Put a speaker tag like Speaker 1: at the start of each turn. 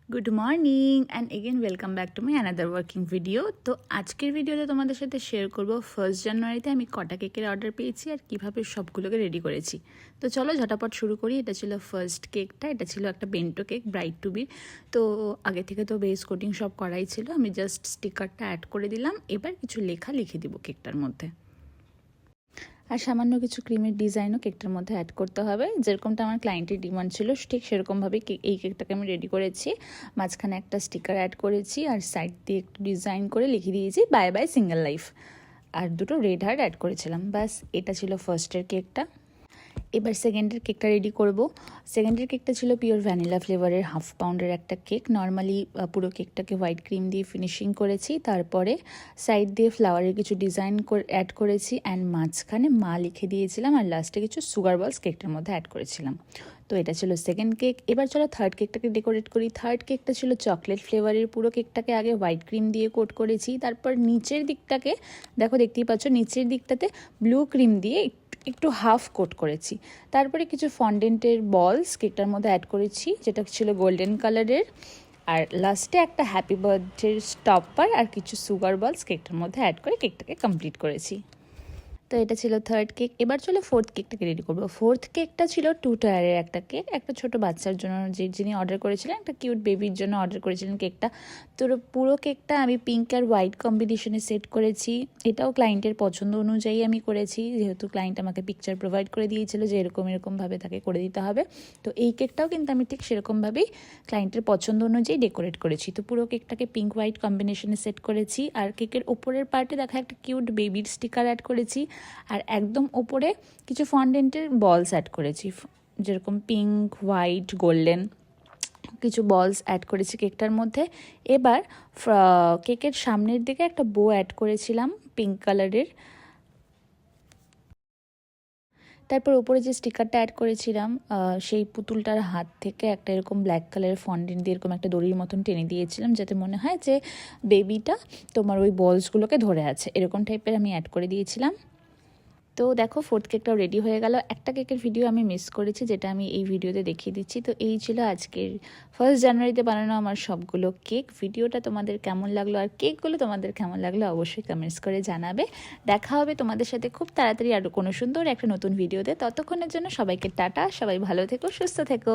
Speaker 1: Good morning and again welcome back to my another working video. তো আজকের ভিডিওতে তোমাদের সাথে শেয়ার করব 1 জানুয়ারিতে আমি কটা কেকের অর্ডার পেয়েছি আর কিভাবে সবগুলোকে রেডি করেছি। তো চলো ঝটাপট শুরু করি। এটা ছিল ফার্স্ট কেকটা, এটা ছিল একটা bento cake bride to be. তো আগে থেকে তো বেস কোটিং সব করাই ছিল, আমি জাস্ট স্টিকারটা অ্যাড করে দিলাম। এবার কিছু লেখা লিখে দিব কেকটার মধ্যে, আর সামান্য কিছু ক্রিমের ডিজাইনও কেকটার মধ্যে অ্যাড করতে হবে। যেরকমটা আমার ক্লায়েন্টের ডিমান্ড ছিল ঠিক সেরকমভাবেই এই কেকটাকে আমি রেডি করেছি। মাঝখানে একটা স্টিকার অ্যাড করেছি আর সাইড দিয়ে একটু ডিজাইন করে লিখে দিয়েছি বাই বাই সিঙ্গেল লাইফ, আর দুটো রেড হার্ট অ্যাড করেছিলাম। ব্যাস, এটা ছিল ফার্স্টের কেকটা। এবার সেকেন্ডের কেকটা রেডি করব। সেকেন্ডের কেকটা ছিল পিওর ভ্যানিলা ফ্লেভারের 1/2 পাউন্ডের একটা কেক। নর্মালি পুরো কেকটাকে হোয়াইট ক্রিম দিয়ে ফিনিশিং করেছি, তারপরে সাইড দিয়ে ফ্লাওয়ারের কিছু ডিজাইন অ্যাড করেছি অ্যান্ড মাঝখানে মা লিখে দিয়েছিলাম, আর লাস্টে কিছু সুগার বলস কেকটার মধ্যে অ্যাড করেছিলাম। তো এটা ছিল সেকেন্ড কেক। এবার চলো থার্ড কেকটাকে ডেকোরেট করি। থার্ড কেকটা ছিল চকলেট ফ্লেভারের। পুরো কেকটাকে আগে হোয়াইট ক্রিম দিয়ে কোট করেছি, তারপর নিচের দিকটাকে দেখতেই পাচ্ছ, নিচের দিকটাতে ব্লু ক্রিম দিয়ে একটু হাফ কোট করেছি। তারপরে কিছু ফন্ডেন্টের বলস কেকটার মধ্যে অ্যাড করেছি, যেটা ছিল গোল্ডেন কালারের। আর লাস্টে একটা হ্যাপি বার্থডে স্টপার আর কিছু সুগার বলস কেকটার মধ্যে অ্যাড করে কেকটাকে কমপ্লিট করেছি। তো এটা ছিল থার্ড কেক। এবার চলো ফোর্থ কেকটাকে রেডি করবো। ফোর্থ কেকটা ছিল 2 টায়ারের একটা কেক, একটা ছোট বাচ্চার জন্য, যিনি অর্ডার করেছিলেন, একটা কিউট বেবির জন্য অর্ডার করেছিলেন কেকটা। তো পুরো কেকটা আমি পিঙ্ক আর হোয়াইট কম্বিনেশনে সেট করেছি। এটাও ক্লায়েন্টের পছন্দ অনুযায়ী আমি করেছি, যেহেতু ক্লায়েন্ট আমাকে পিকচার প্রোভাইড করে দিয়েছিল যে এরকমভাবে তাকে করে দিতে হবে। তো এই কেকটাও কিন্তু আমি ঠিক সেরকমভাবেই ক্লায়েন্টের পছন্দ অনুযায়ী ডেকোরেট করেছি। তো পুরো কেকটাকে পিঙ্ক হোয়াইট কম্বিনেশনে সেট করেছি, আর কেকের ওপরের পার্টে দেখা একটা কিউট বেবির স্টিকার অ্যাড করেছি, আর একদম ওপরে কিছু ফন্ডেন্টের বলস অ্যাড করেছি, যেরকম পিঙ্ক, হোয়াইট, গোল্ডেন কিছু বলস অ্যাড করেছি কেকটার মধ্যে। এবার কেকের সামনের দিকে একটা বো অ্যাড করেছিলাম পিঙ্ক কালারের। তারপর উপরে যে স্টিকারটা অ্যাড করেছিলাম, সেই পুতুলটার হাত থেকে একটা এরকম ব্ল্যাক কালারের ফন্ডেন্ট দিয়ে এরকম একটা দড়ির মতন টেনে দিয়েছিলাম, যাতে মনে হয় যে বেবিটা তোমার ওই বলসগুলোকে ধরে আছে, এরকম টাইপের আমি অ্যাড করে দিয়েছিলাম। তো দেখো ফোর্থ কেকটাও রেডি হয়ে গেল। একটা কেকের ভিডিও আমি মিস করেছি, যেটা আমি এই ভিডিওতে দেখিয়ে দিচ্ছি। তো এই ছিল আজকের 1 জানুয়ারিতে বানানো আমার সবগুলো কেক। ভিডিওটা তোমাদের কেমন লাগলো আর কেকগুলো তোমাদের কেমন লাগলো অবশ্যই কমেন্টস করে জানাবে। দেখা হবে তোমাদের সাথে খুব তাড়াতাড়ি আরও কোনো সুন্দর একটা নতুন ভিডিওতে। ততক্ষণের জন্য সবাইকে টাটা, সবাই ভালো থেকো, সুস্থ থেকো।